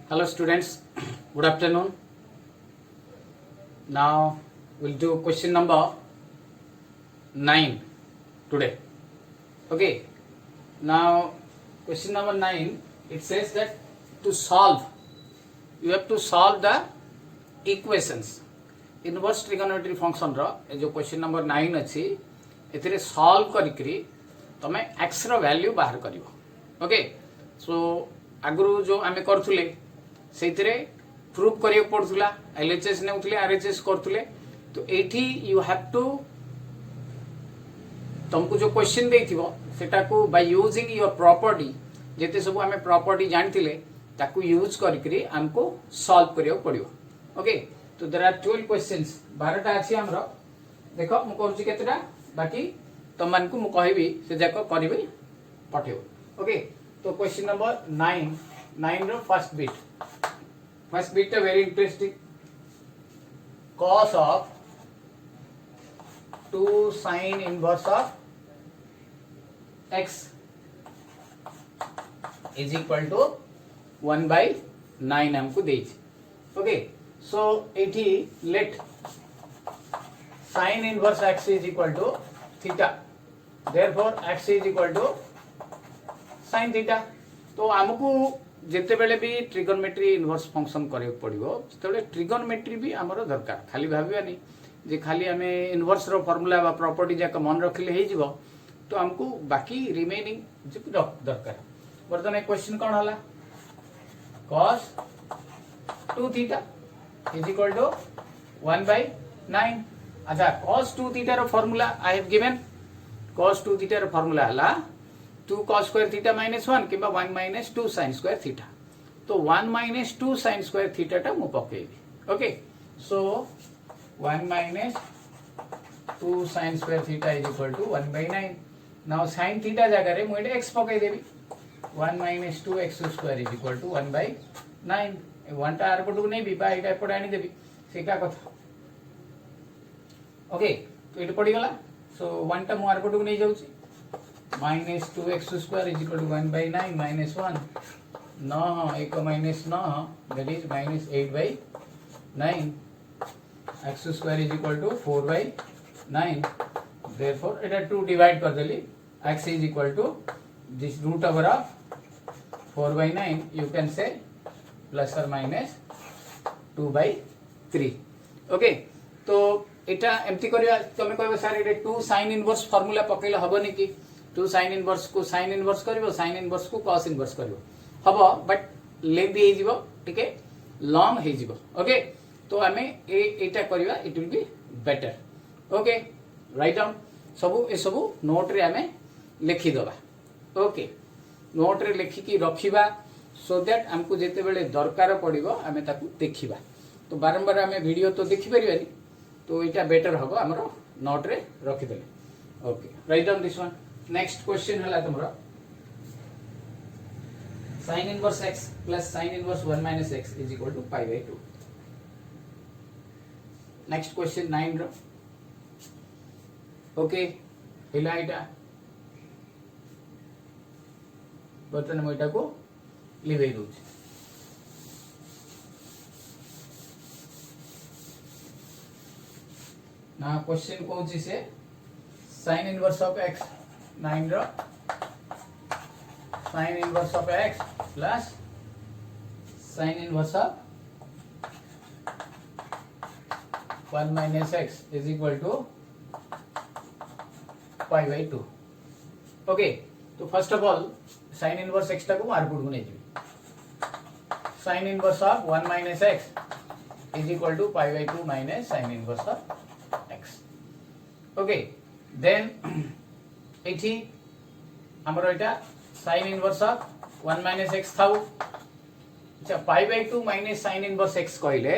Hello students, good afternoon. Now we'll do question number 9 today. Okay, now question number 9, it says that you have to solve the equations. Inverse trigonometry function रो जो question number 9 अच्छी एथिरे solve करिकरी तमे x रो value बाहर करिवो. Okay, सो आगु जो आमे करथुले सेथिरे proof करियो पड़थुला, LHS नेउथुले, RHS करथुले. तो एठी यू हैव टू तुमको जो क्वेश्चन देथिबो सेटा को बाय यूजिंग योर प्रॉपर्टी जेते सब आमे प्रॉपर्टी जानथिले ताकू यूज करिकरी हमको सॉल्व करियो पड़ियो. ओके, तो देयर आर 12 क्वेश्चंस, 12 टा अछि हमरो. देखो मु कहूची केतेटा, बाकी तुम मान को मु कहबी से जाको करबी पठेबो. ओके, तो क्वेश्चन नंबर 9 रो first bit very interesting. cos of 2 sin inverse of x is equal to 1/9 हमको देछि. ओके, सो एठी late sin inverse x is equal to theta, therefore x is equal to sin theta. तो हमको जेते बेले भी trigonometry inverse function करे पड़िबो सेते ट्रिगोनोमेट्री भी हमरो दरकार. खाली भाबियानी जे खाली हमें इनवर्स रो फार्मूला बा प्रॉपर्टी जाक मन रखले हे जिवो, तो हमको बाकी रिमेनिंग जे दरकार. वर्तमान क्वेश्चन कोन हला, cos 2 theta is equal to 1/9. अच्छा, cos 2 थीटा रो formula I have given. cos 2 theta रो फार्मूला हला 2 cos square theta minus 1 किबा 1 minus 2 sin square theta. तो 1 minus 2 sin square theta टा मु पकेबी. Okay, so 1 minus 2 sin square theta is equal to 1/9. Now sin theta जगह रे मु एटे x पके देबी. 1 minus 2x square is equal to 1/9. 1 टा are पटु नै बी बा एटा पड आनी देबी सेका कथा. ओके, तो एटा पडी गला. सो 1 टा मु आर पटु नै जाउची, minus 2x square is equal to 1/9 minus 1. 9 1 minus 9 that is minus 8/9. x square is equal to 4/9. Therefore it has to divide कर देली. x is equal to this root over of 4/9, you can say plus or minus 2/3. Okay, तो एटा एम्ति करिया तमे कहबो sir एटा 2 sin inverse formula पकेला हबो नि कि 2 sin inverse को sin inverse करिवो, sin inverse को cos inverse करिवो हबो, बट लेंथी हे जिवो टिके लॉन्ग हे जिवो. ओके, तो हमें एटा करिवा, it will be better. Okay, write down ए सबु नोट रे हमें लिखि दबा. ओके, नोट रे लिखि की रखिबा सो दैट हमको जेते बेले दरकार पड़िबो हमें ताकू देखिबा. तो बारंबार हमें वीडियो तो देखि परिबानी, तो एटा बेटर हबो हमरो नोट रे रखि देले. Okay, write down this one. Next question हला तुमरा sin inverse x plus sin inverse 1 minus x is equal to pi/2. Next question 9 रो. ओके, हिला एटा बर्तन म एटा को लिभै दोछ. ना क्वेश्चन कोची से sin inverse of x 9 रो sin inverse of x plus sin inverse of 1 minus x is equal to pi/2. Okay, तो first of all sin inverse x टा को मार पुट नै जी. sin inverse of 1 minus x is equal to pi/2 minus sin inverse of x. Okay, then एठी हमरो एटा sin inverse of 1 minus x थाउ. अच्छा, pi/2 minus sin inverse x कहले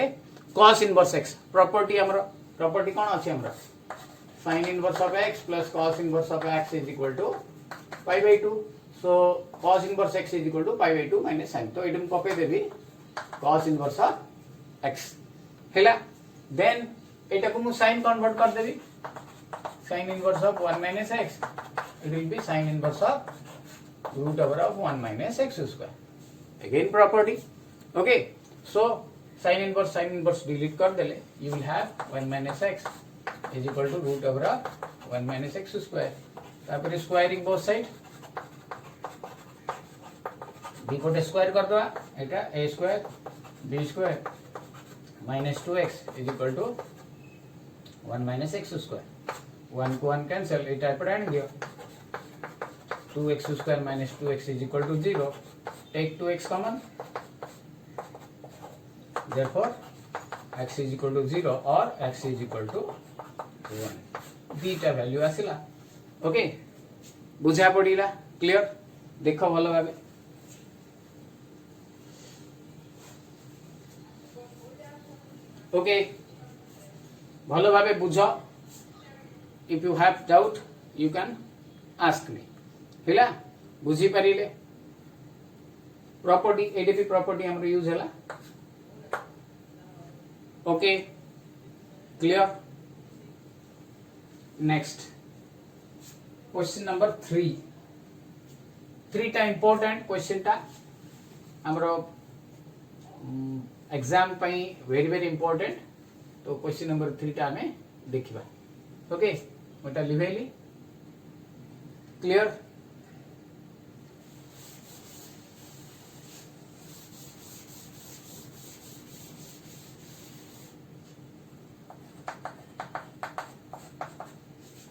cos inverse x property हमरो property कोन अछि हमरो sin inverse of x plus cos inverse of x is equal to pi/2. so cos inverse x is equal to pi/2 minus sin. तो एडम पके देबी cos inverse of x हेला. Then एटा को मु sin कन्वर्ट कर देबी. sin inverse of 1 minus x, it will be sin inverse of root over of 1 minus x square. Again property. Okay so sin inverse delete कर देले you will have 1 minus x is equal to root over 1 minus x square तापर squaring both side b को square कर दवा एटा a square b square minus 2x is equal to 1 minus x square 1 को 1 cancel एटा एपड़ आनी दियो 2x square minus 2x is equal to 0 take 2x common therefore x is equal to 0 or x is equal to 1 beta value आसिला okay बुझा पड़िला clear देखो भलो भाबे okay भलो भाबे बुझो if you have doubt you can ask me हिला बुझी परिले property ADP property हमर यूज हला okay clear next question number 3 टा इंपोर्टेंट क्वेश्चन टा हमरो एग्जाम पई वेरी वेरी इंपोर्टेंट तो क्वेश्चन नंबर 3 टा हमें देखिबा ओके मोटा लिवेली क्लियर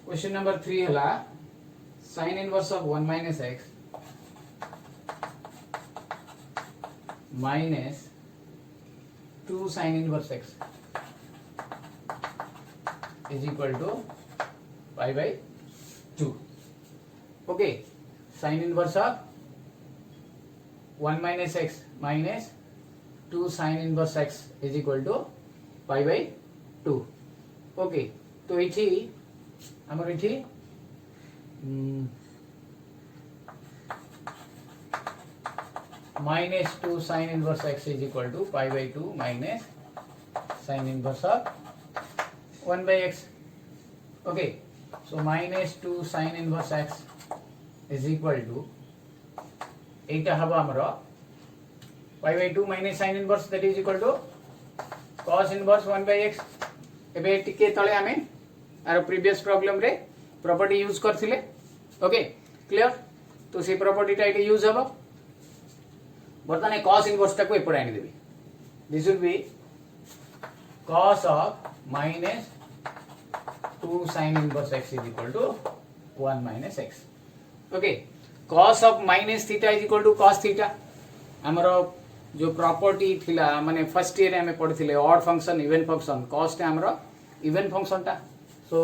क्वेश्चन नंबर 3 हला sin inverse of 1 minus x minus 2 sin inverse x is equal to pi by 2 okay sin inverse of 1 minus x minus 2 sin inverse x is equal to pi by 2 okay तो इठी हमर इठी minus 2 sin inverse x is equal to pi by 2 minus sin inverse of 1 by x okay so minus 2 sin inverse x is equal to एटा हबा हमरो pi by 2 minus sin inverse that is equal to cos inverse 1 by x एबे टिके तळे हमें आरो previous problem रे property use करथिले okay clear तो से प्रॉपर्टी टा इटे यूज हबो बर्तने cos इनवर्स टा को एपड आनी देबी this will be cos of minus 2 sin inverse x is equal to 1 minus x okay cos of minus theta is equal to cos theta हमरो जो प्रॉपर्टी थिला माने फर्स्ट ईयर हमें पढिथिले odd function even function cos टा हमरो even function टा so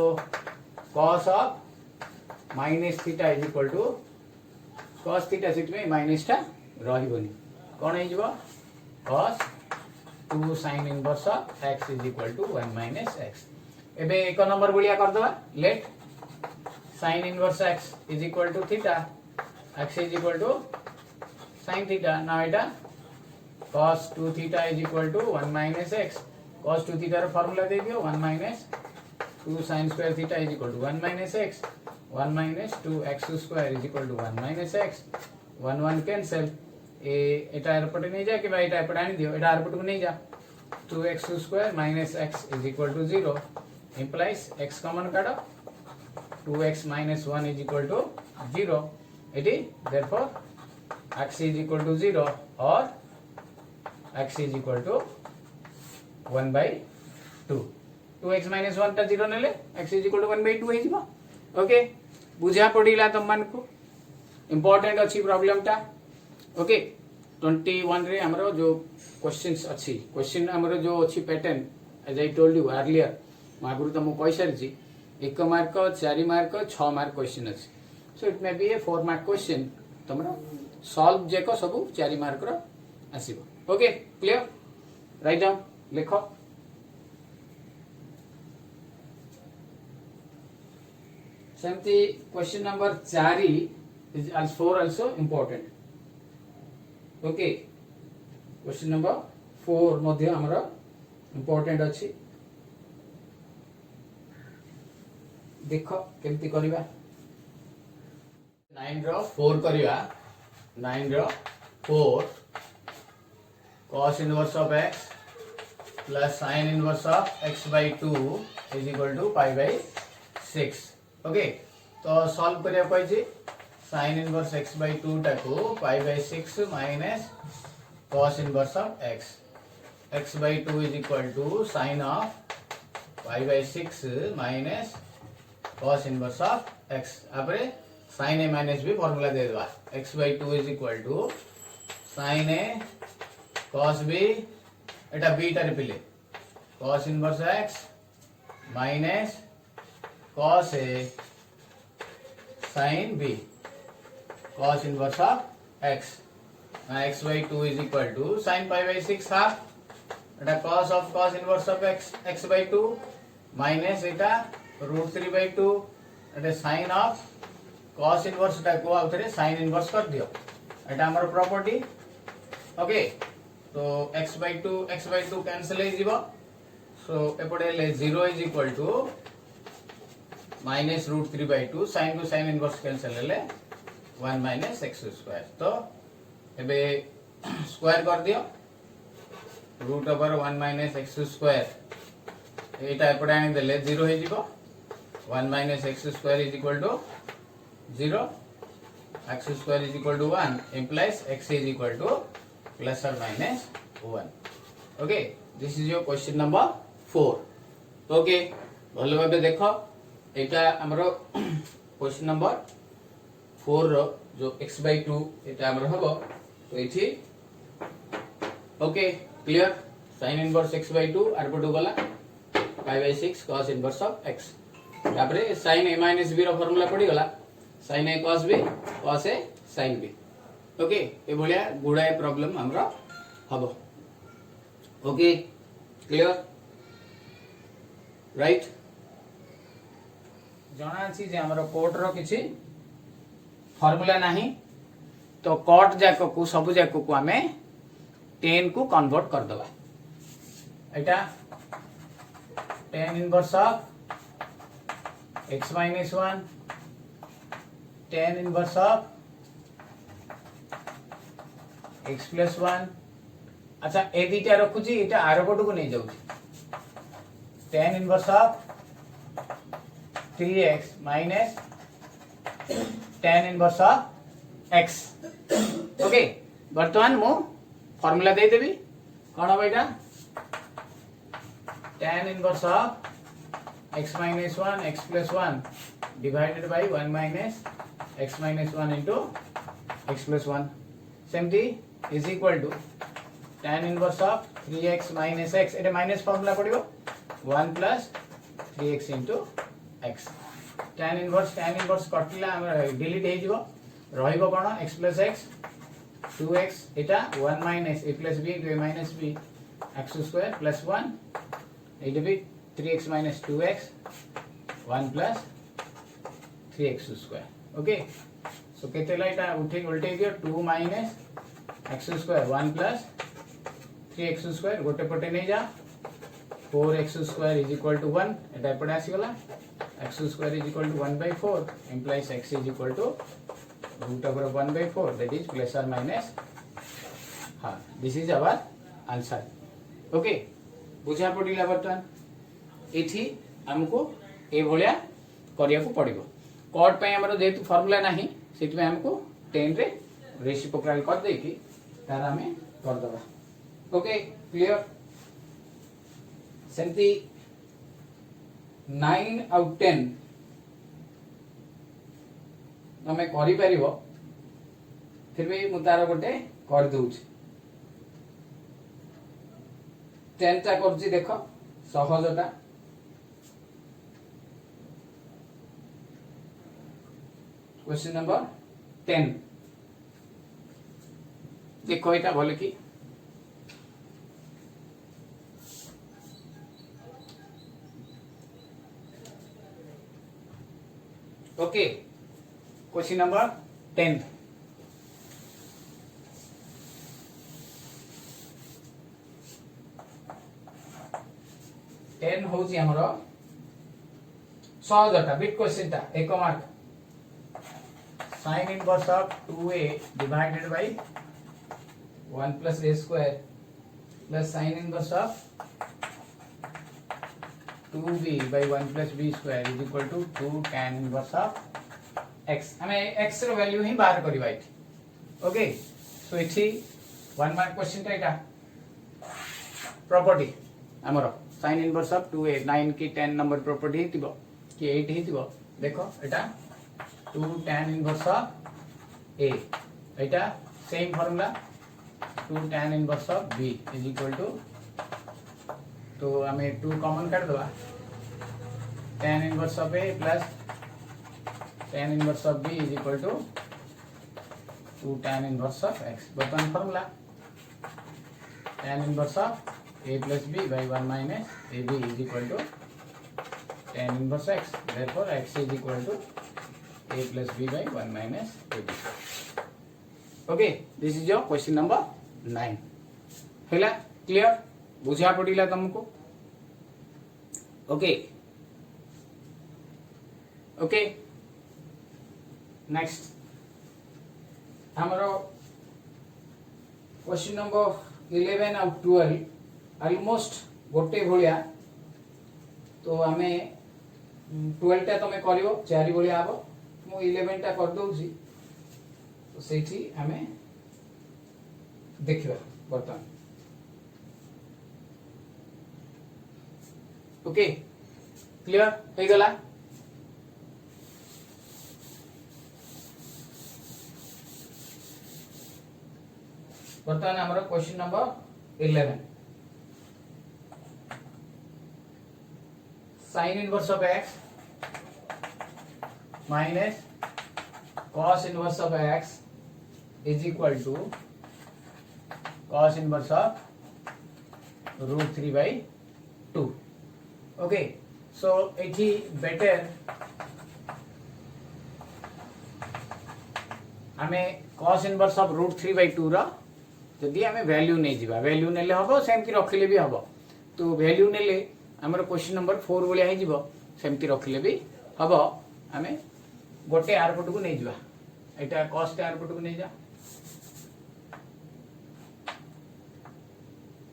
cos of minus theta is equal to cos theta सिट में माइनस टा रहिबोनी कोन हे जिवो cos 2 sin inverse of x is equal to 1 minus x एबे एक नंबर बुलिया कर दवा late sin inverse x is equal to theta x is equal to sin theta now eta cos 2 theta is equal to 1 minus x cos 2 theta row formula दे दियो 1 minus 2 sin square theta is equal to 1 minus x 1 minus 2x square is equal to 1 minus x 1 1 cancel ए एटा एरपट नहीं जा कि भाई एटा एरपट आनी दियो एटा एरपट को नहीं जा 2x square minus x is equal to 0 implies x common काढो 2x minus 1 is equal to 0 eighty therefore x is equal to 0 or x is equal to 1 by 2 2x minus 1 टा 0 नेले x is equal to 1 by 2 हे जिवो okay बुझा पडिला तम मान को important अछि problem टा okay 21 रे हमरो जो क्वेश्चंस अछि क्वेश्चन हमरो जो अछि pattern as I told you earlier मागुरु तमु कहि सारिछि 1 मार्क 4 मार्क 6 मार्क क्वेश्चन अछि so it may be a 4 mark question तमरो सॉल्व जेको सब 4 मार्क रो आसीबो ओके क्लियर राइट डाउन लिखो सेमती question number 4 is also 4 also important okay question number 4 मध्ये हमरा इंपोर्टेंट अछि देखो केमती करिवा 9 रो 4 करिवा 9 रो 4 cos inverse of x plus sin inverse of x by 2 is equal to pi by 6. Okay तो सॉल्व करिया कहिजे sin inverse x by 2 टाको pi by 6 minus cos inverse of x. x by 2 is equal to sin of pi by 6 minus cos inverse of x. आपरे sin a minus b formula दे देबा. x by 2 is equal to sin a cos b Etah b टा रिपिले cos inverse x minus cos a sin b cos inverse of x. Now x by 2 is equal to sin pi by 6 half eta cos of cos inverse of x by 2 minus eta root 3 by 2 eta sin of cos inverse टा को आउथरे sin inverse कर दियो. एटा हमर property. Okay तो x by 2 cancel हो जीवो. सो एपडे ले 0 is equal to minus root 3 by 2 sin to sin inverse cancel ले 1 minus x square. तो एबे स्क्वायर कर दियो root over 1 minus x square एटा एपडे आनी देले 0 हो जीवो. 1 minus x square is equal to 0. x square is equal to 1 implies x is equal to plus or minus 1. Okay, this is your question number 4. Okay, भलो भाबे देखो एटा हमरो question number 4 रो जो x by 2 एटा हमरो हबो. तो एठी okay clear sin inverse x by 2 आर पटु गला pi by 6 cos inverse of x. तापरे sin a minus b रो फार्मूला पड़ी गला sin a cos b cos a sin b. Okay ए भलिया गुडाए प्रॉब्लम हमरो हबो. Okay clear right. जना अछि जे हमरो कोट रो किछि फार्मूला नाही तो कट जाको को सब जाको को हमें 10 को कन्वर्ट कर दबा. एटा tan inverse of x minus 1 tan inverse of x plus 1. अच्छा ए दीटा रखुची एटा आर पटु को नै जाउ. tan inverse of 3x minus tan inverse of x. Okay वर्तमान मु फार्मूला दे देबी कोन बेटा tan inverse of x minus 1 x plus 1 divided by 1 minus x minus 1 into x plus 1 सेमती is equal to tan inverse of 3x minus x एटा minus formula पड़िबो 1 plus 3x into x. tan inverse कटिला हम delete हे जिवो रहिबो कोन x plus x 2x Etah 1 minus a plus b into a minus b x square plus 1 एटा भी 3x minus 2x 1 plus 3x square. Okay so केतेला एटा उल्टे दियो 2 minus x square 1 plus 3x square गोटे पटे नै जा 4x square is equal to 1 एटा पडा आसी गला x square is equal to 1 by 4 implies x is equal to root over 1 by 4 that is plus or minus half. This is our answer. Okay बुझा पडिला बर्तन एठी हमको ए भलिया करिया को पड़िबो. कट पय हमरो जेतु फार्मूला नाही सेति में हमको 10 रे रेसिप्रोकल कर दे की तार हमें कर दबा. Okay clear. सेमती 9 आउट 10 हमें करि परिबो फिर भी मु तार गोटे कर दउछि 10 टा करछि देखो सहजटा क्वेश्चन नंबर 10 देखो एटा बोले कि ओके क्वेश्चन नंबर 10 10 होची हमरो सहजटा बिट क्वेश्चन ता एक mark sin inverse of 2a divided by 1 plus a square plus sin inverse of 2b by 1 plus b square is equal to 2 tan inverse of x. हमें x रो value ही बाहर करबा इठी. Okay so इठी 1 mark question टा एटा property हमरो sin inverse of 2a 9 की 10 number property हितिबो कि 8 हितिबो. देखो एटा 2 tan inverse of a Etah same formula 2 tan inverse of b is equal to तो हमें 2 कॉमन कर दवा tan inverse of a plus tan inverse of b is equal to 2 tan inverse of x. बर्तमान formula tan inverse of a plus b by 1 minus ab is equal to tan inverse x. Therefore x is equal to a plus b by 1 minus ab. Okay this is your question number 9. हैला clear बुझा पड़िला तुमको. Okay okay next हमारो question number 11 और 12 almost गोटे भलिया. तो हमें 12 टा तमे करियो चारि भलिया आबो. मु 11 टा कर दउची तो सेठी हमें देखिबा बर्तमान. ओके क्लियर हो गला. बर्तमान हमारा question number 11 sine inverse of x minus cos inverse of x is equal to cos inverse of √3/2. Okay so एठी बेटर हमें cos इनवर्स ऑफ √3/2 रा जदि हमें वैल्यू नहीं जीवा वैल्यू नेले हबो सेमति रखिले भी हबो. तो वैल्यू नेले हमर क्वेश्चन नंबर 4 बोलिया हे जीवो सेमति रखिले भी हबो. हमें गोटे आर पट को नहीं जीवा एटा cos टे आर पट को नहीं जा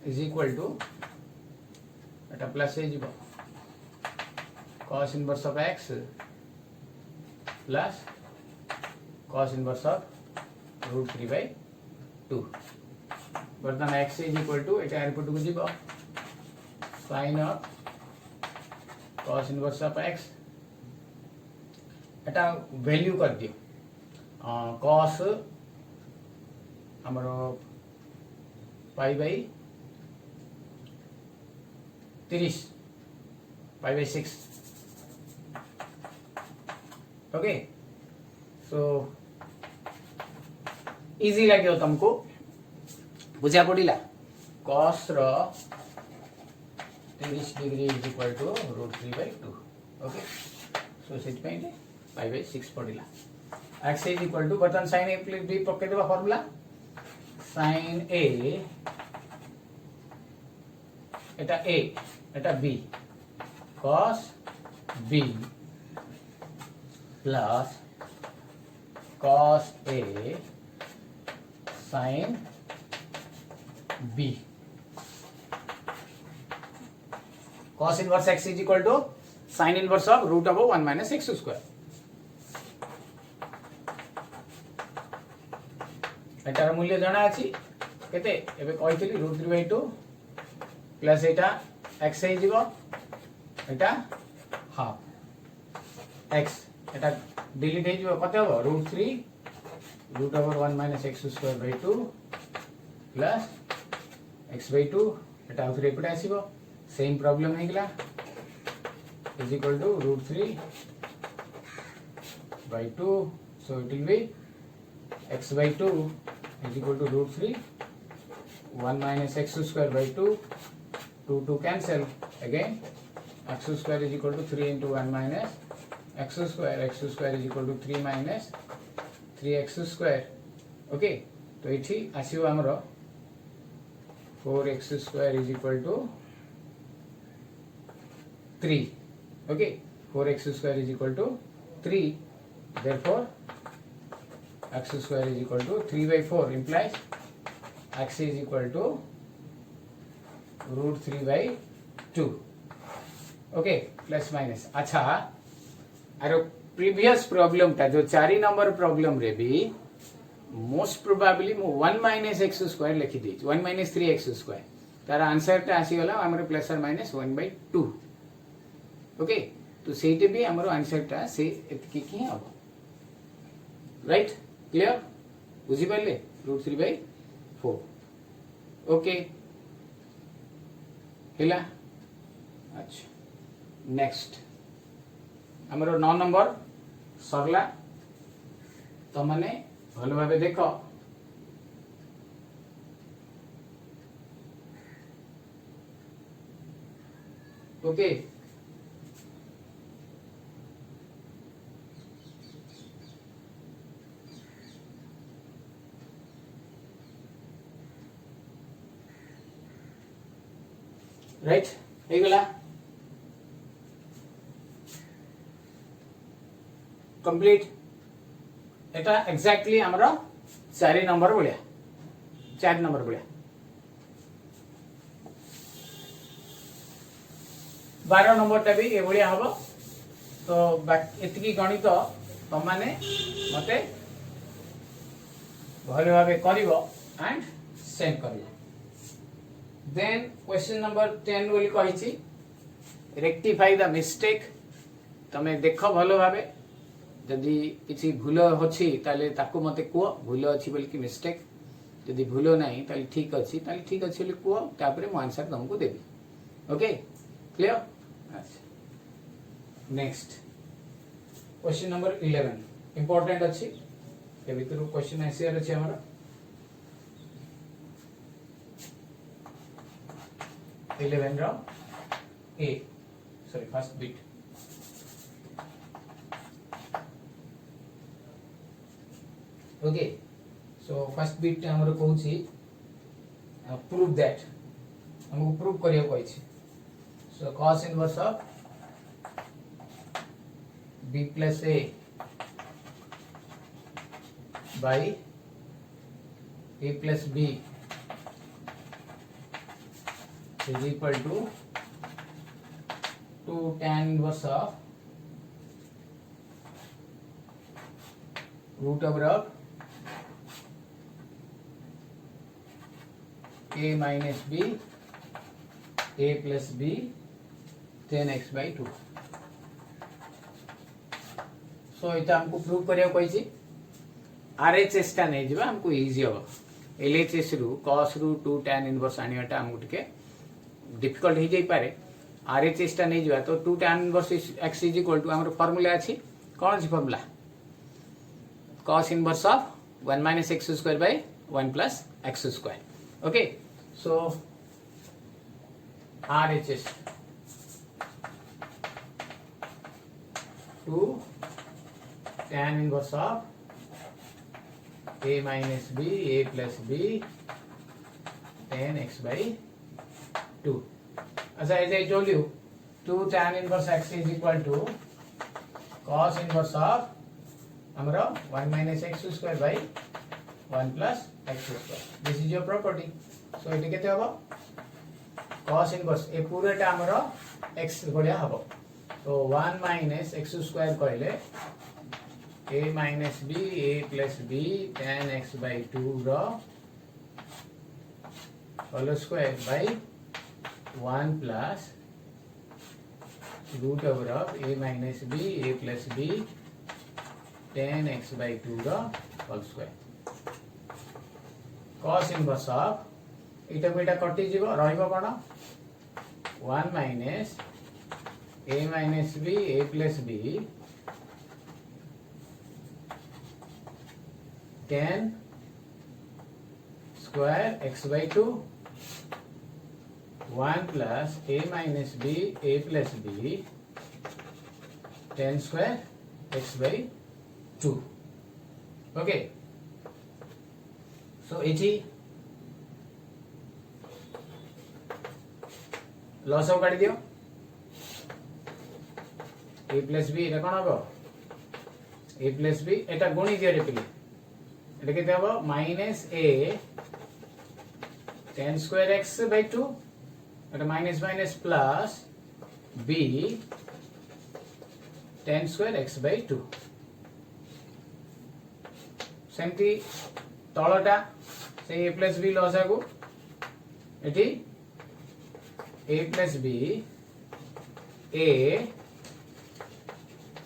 इज इक्वल टू एटा प्लस हे जीवो cos inverse of x plus cos inverse of √3/2. बर्तमान x इज इक्वल टू एटा आर पट को जीवो sin of cos inverse of x एटा वैल्यू कर दियो. cos हमरो pi by 30 pi by 6. Okay so easy लगे तुमको बुझा पड़ा. cos रो 30 degree is equal to √3/2. Okay so set पे पाई बाई 6 पड़ा. x इज इक्वल टू बटन sin a प्लस b पके देबा फार्मूला sin a एटा a एटा b cos b plus cos a sin b. cos inverse x is equal to sin inverse of √1 minus x square. एटार मूल्य जाना अछि केते एबे कहितली √3/2 प्लस एटा x हे जीवो एटा हाफ x एटा डिलीट हे जीवो कते हो √3 √1 minus x square by 2 plus x/2 एटा उतरे एपटे आसीबो. सेम प्रॉब्लम हे गला is equal to √3/2 so it will be x/2 is equal to √3 1 minus x square by 2 2 cancel again x square is equal to 3 into 1 minus x square is equal to 3 minus 3x square. Okay तो ये आसो आमर 4x square is equal to 3. Okay 4x square is equal to 3. therefore x square is equal to 3/4 implies x is equal to √3/2 okay plus minus. अच्छा आरो previous problem ता जो 4 number problem रे भी मोस्ट प्रोबेबली मु 1 - x² लिखि दी 1 - 3x² तार answer ता आसी गला हमर प्लस और माइनस 1/2 ओके तो सेटे भी हमर आंसर ता से एतकी की हबो राइट क्लियर बुझी पाले √3/4 ओके हिला अच्छा नेक्स्ट हमर 9 नंबर सरला तो माने भल भाबे देखो ओके राइट हे गला कंप्लीट एटा एक्जाक्टली हमरा 4 नंबर बोलिया 4 नंबर बोलिया 12 नंबर टा भी ए बोलिया हबो तो एतकी गणित तो माने मते भले भाबे करिवो एंड सेंड करिवो देन क्वेश्चन नंबर 10 बोली कहिछि रेक्टिफाई द मिस्टेक तमे देखो भलो भाबे जदि किसी भूल अछि ताले ताको मते को भूल अछि बोल कि मिस्टेक जदि भूल नाही ताले ठीक अछि बोली को तापरे मो आंसर तुमको देबी ओके क्लियर अच्छा नेक्स्ट क्वेश्चन नंबर 11 इंपोर्टेंट अछि ए भीतर क्वेश्चन आसीआर अछि हमरा 11 रो ए sorry first bit okay so first bit हमर कहूची प्रूव दैट हमको प्रूव करिया कहछि so cos inverse of b plus a by a plus b is equal to 2 tan inverse of root over of a minus b a plus b 10x/2 सो इटा हमको prove करिया कहिछि RHS टा नै जिबा हमको इजी हो एलएचएस रु cos रु 2 tan इनवर्स आनियाटा हमको टिके डिफिकल्ट हो जाई पारे आरएचएस टा नै जिबा तो 2 tan inverse x is equal to हमर फार्मूला अछि कोन अछि formula cos inverse of 1 - x² by 1 plus x². Okay, so RHS 2 tan inverse of a minus b a plus b 10x/2. As I told you, 2 tan inverse x is equal to cos inverse of हमरा 1 - x² by 1 plus x². This is your property. So it केते हबो cos inverse ए पूराटा हमरा x भलिया हबो तो 1 - x² कहले a minus b a plus b tan x/2 रो whole square by 1 plus root over of a minus b a plus b 10x/2 रो whole square cos inverse of इटा बेटा कटि जीवो रहइबो कोन 1 minus a minus b a plus b 10 square x/2 1 plus a minus b a plus b 10 square x/2. Okay, so इठी loss of काटी दियो a plus b एटा कोन हबो a plus b एटा गुणी दियो रे पिले एटा केते हबो -a 10 square x/2 Etah minus minus plus b tan square x by 2 सेमती तलटा से a plus b लसागु एठी a plus b a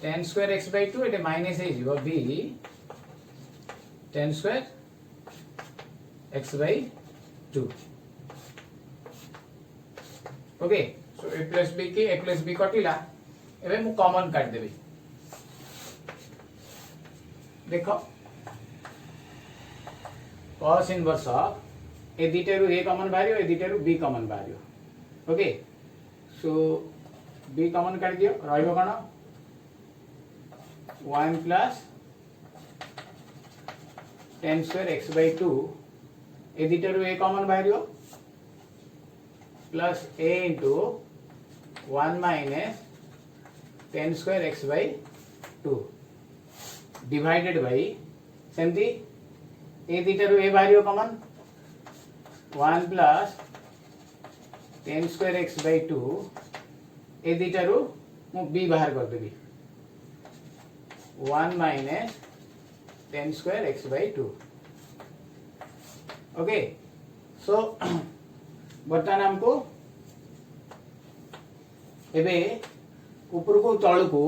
tan square x by 2 एटा माइनस हे जिवो b tan square x by 2 okay so a plus b कटिला एबे मु common काट देबी देखो cos इनवर्स ऑफ ए दिटेरु a कॉमन बाहरियो ए दिटेरु b कॉमन बाहरियो ओके सो b कॉमन काट दियो रहइबो कोन 1 plus tan square x by 2 ए दिटेरु a कॉमन बाहरियो plus a into 1 minus tan square x by 2 divided by सेमती a दिटारु a बाहरियो common 1 plus tan square x by 2 a दिटारु मु b बाहर कर देबी 1 minus tan square x by 2 okay सो बर्तमान हमको एबे ऊपर को तळ को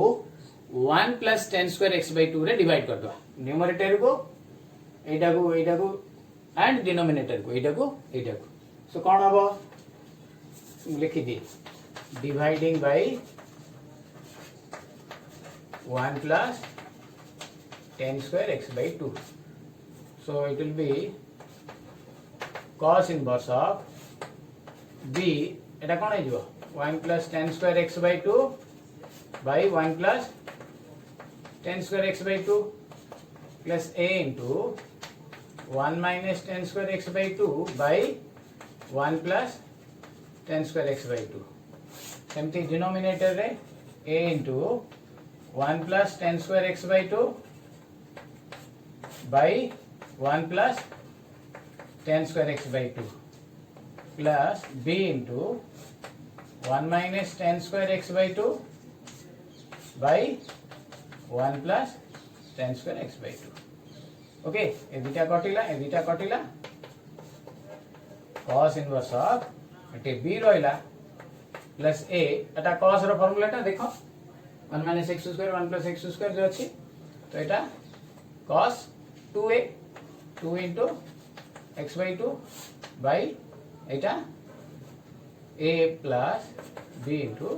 1 plus tan square x by 2 रे डिवाइड कर दवा न्यूमरेटर को एटा को एंड डिनोमिनेटर को सो कोन हबो लिखि दी dividing by 1 plus tan square x by 2 so it will be cos inverse of b एटा कोन हे जिवो 1 plus tan square x by 2 by 1 plus tan square x by 2 plus a into 1 minus tan square x by 2 by 1 plus tan square x by 2 सेमती denominator रे a into 1 plus tan square x by 2 by 1 plus tan square x by 2 plus b into 1 minus tan square x by 2 by 1 plus tan square x by 2 okay ए दुटा कटिला cos inverse of एटे b रहइला plus a एटा cos रो फार्मूलाटा देखो 1 minus x square 1 plus x square जो अछि तो एटा cos 2a 2 into x by 2 by Etah a plus b into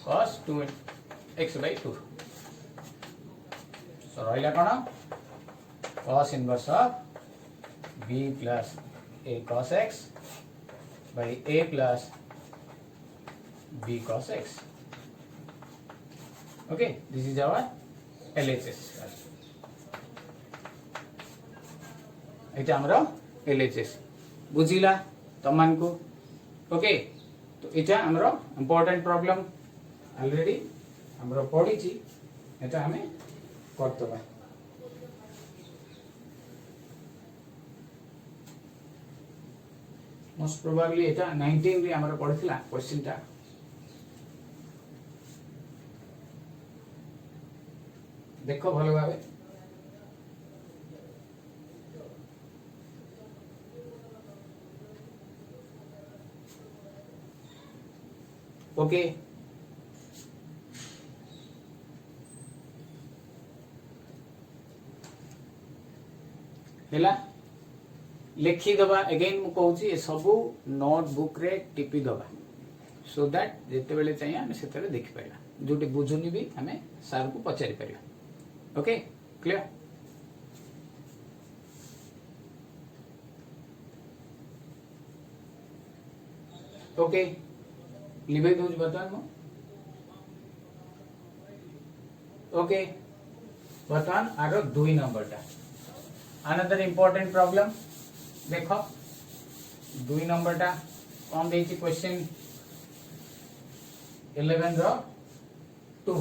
cos 2 x by 2 so रहइला cone cos inverse of b plus a cos x by a plus b cos x okay this is our LHS एटा हमरो LHS बुझिला तमान को okay तो एटा हमरो important problem already हमरो पढी छी एटा हमें करतबा most probably एटा 19 रे हमरो पढिथिला क्वेश्चन ता देखो भलो भाबे ओके हेला लिखी दबा अगेन मु कहूची ए सबु नोटबुक रे टिपी दबा सो दैट जेते बेले चाहिए हम सेतरे देखि पाइबा जोटी बुझुनी भी हमें सर को पचारि परिबा ओके क्लियर ओके लिबे दोज बर्तमान मु ओके बर्तमान आरो 2 नंबर टा अनदर इंपोर्टेंट प्रॉब्लम देखो 2 नंबर टा कौन देछि question 11 row 2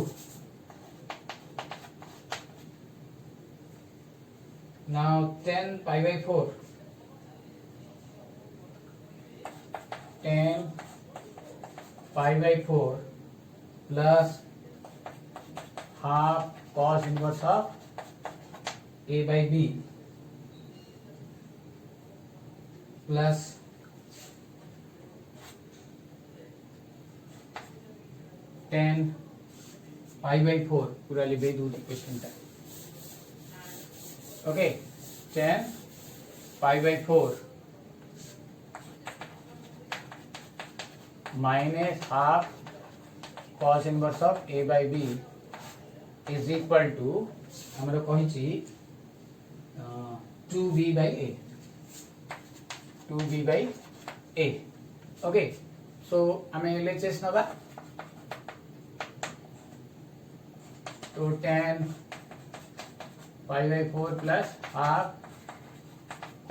now 10 pi by 4 10 π/4 plus half cos inverse of a/b plus tan π/4 पूरा लिखे दूसरी क्वेश्चन का okay tan π/4 minus half cos inverse of a/b is equal to हमरो कहिछि 2b/a 2b/a ओके सो हमें LHS नबा तो tan π/4 plus half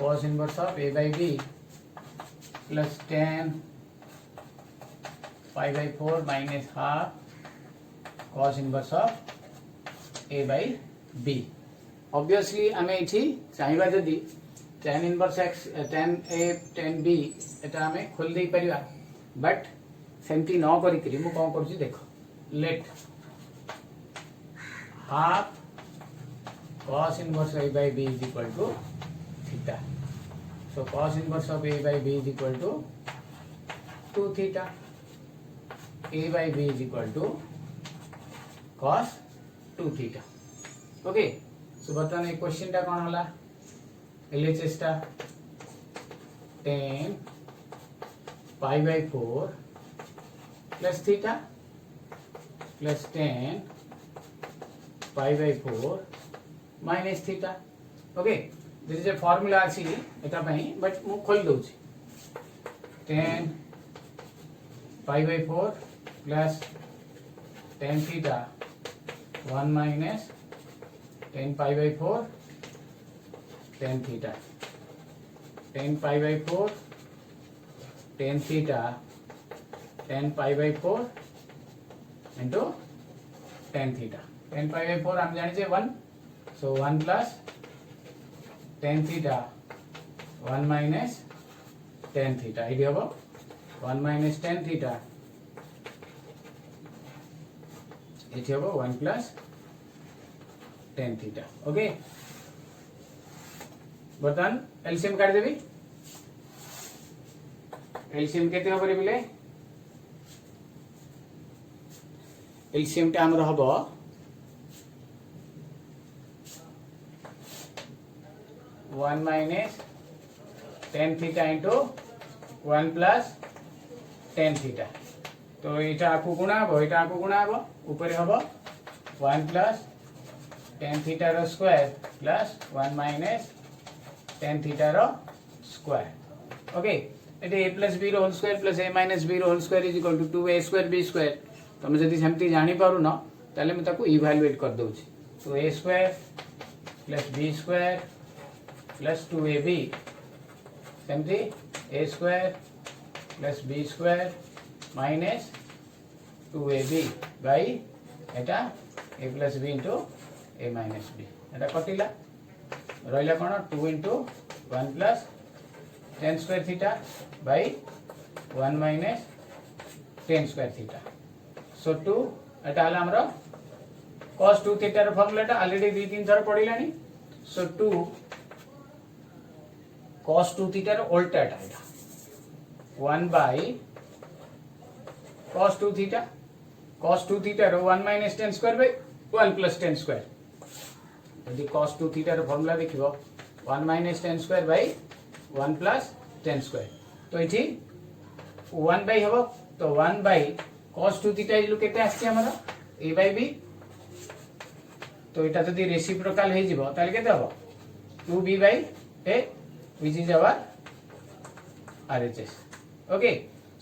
cos inverse of a/b plus tan π/4 minus half cos inverse of a/b obviously हमें इठी चाहिबा जदी tan inverse x tan a tan b एटा हमें खोल दे परिबा but सेमती न करी करी मु कोन करछि देखो late half cos inverse a/b is equal to theta so cos inverse of a/b is equal to 2 theta a/b is equal to cos 2 theta okay so बर्तमान ये क्वेश्चन टा कौन होला LHS टा tan π/4 plus theta plus tan π/4 minus theta okay this is a formula अछि एटा पई but मु खोल दउ छी tan π/4 plus tan theta 1 minus tan π/4 tan theta tan π/4 tan theta tan π/4 into tan theta tan π/4 हम जानि छे 1 so 1 plus tan theta 1 minus tan theta ED हबो 1 minus tan theta इठी हबो 1 plus tan theta ओके बर्तमान LCM काट देबी LCM केते हबो रे बिले एलसीएम टा हमर हबो 1 minus tan theta into 1 plus tan theta तो एटा आकु गुणा हबो ऊपर हबो 1 plus tan theta रो square plus 1 minus tan theta रो स्क्वायर ओके एटे a plus b रो whole square plus a minus b रो whole square is equal to 2a square b square तमे जदी सेमती जानि पारु न ताले मैं ताकू इवैल्यूएट कर दउ छी तो a square plus b square plus 2ab सेमती a square plus b square minus 2ab by एटा a plus b into a minus b एटा कटिला रहिला कोन 2 into 1 plus tan square theta by 1 minus tan square theta so 2 एटा हला हमरो cos 2 theta रो formula टा already 2-3 थर पढिलानी so 2 cos 2 theta रो उल्टा टा एटा 1 by cos 2 theta रो 1 minus tan square by 1 plus tan square यदि cos 2 theta row formula देखिबो 1 minus tan square by 1 plus tan square तो इठी 1 by हबो तो 1 by cos 2 theta इलु केते आछि हमर a by b तो एटा जदि रेसिप्रोकल हे जिवो ताले केते हबो 2b by a which is our RHS okay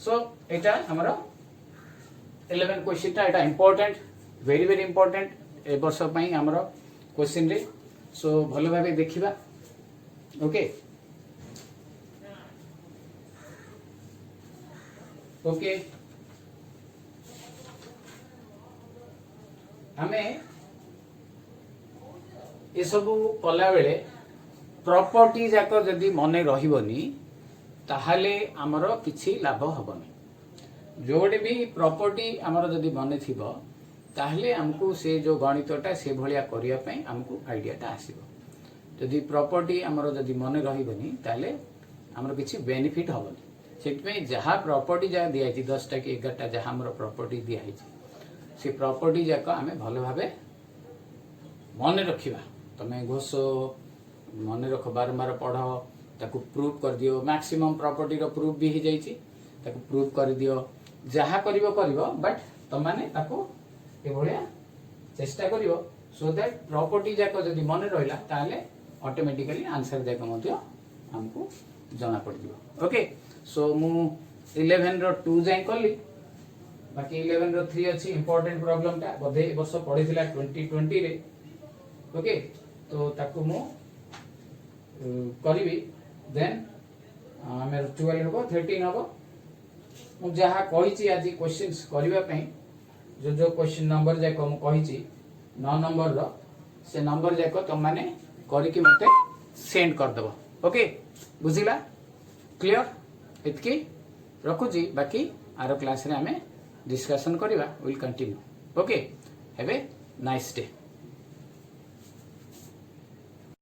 so एटा हमर 11 क्वेश्चन टा एटा इंपोर्टेंट वेरी इंपोर्टेंट ए वर्ष पई हमर क्वेश्चन रे सो भलो भाबे देखिबा ओके ओके हमें ये सब कला बेले प्रॉपर्टी जाक जदि मन रहिबनी ताहाले हमरो किछि लाभ हबनी जोटे भी प्रॉपर्टी आमर जदि बने थिबो ताहले हमको से जो गणितटा से भलिया करिया पई हमको आइडियाटा आसीबो जदि प्रॉपर्टी आमर जदि मन रहिबनी ताहले हमर किछि बेनिफिट हबनी सेटपई जहा प्रॉपर्टी जहा दिया 10टा कि 11टा जहा हमर प्रॉपर्टी दिया से प्रॉपर्टी जाक आमे भलो भाबे मन रखिबा तमे घोष मन रख बारंबार पढ़ ताकू प्रूव कर दियो मैक्सिमम प्रॉपर्टी रो प्रूफ भी हो जाइछि ताकू प्रूव कर दियो जहा करिवो बट तमाने ताकू ए भलिया चेष्टा करिवो सो दैट प्रॉपर्टी जाक जदि मन रहिला ताले ऑटोमेटिकली आंसर जाक मध्य हमको जना पड़ दियो ओके सो मु 11 रो 2 जाय करली बाकी 11 रो 3 अछि इंपोर्टेंट प्रॉब्लम ता बधे वर्ष पढिथिला 2020 रे ओके तो ताकू मु करिवि देन हमें 12 होबो 13 होबो मु जहा कहिछि आज क्वेश्चंस करिवा पई जो क्वेश्चन नंबर जाको मु कहिछि 9 नंबर रो से नंबर जाको तुम माने करि कि मते सेंड कर दबो ओके बुझिला क्लियर इतकी रखुची बाकी आरो क्लास रे हमें डिस्कशन करिवा will continue okay have a nice day.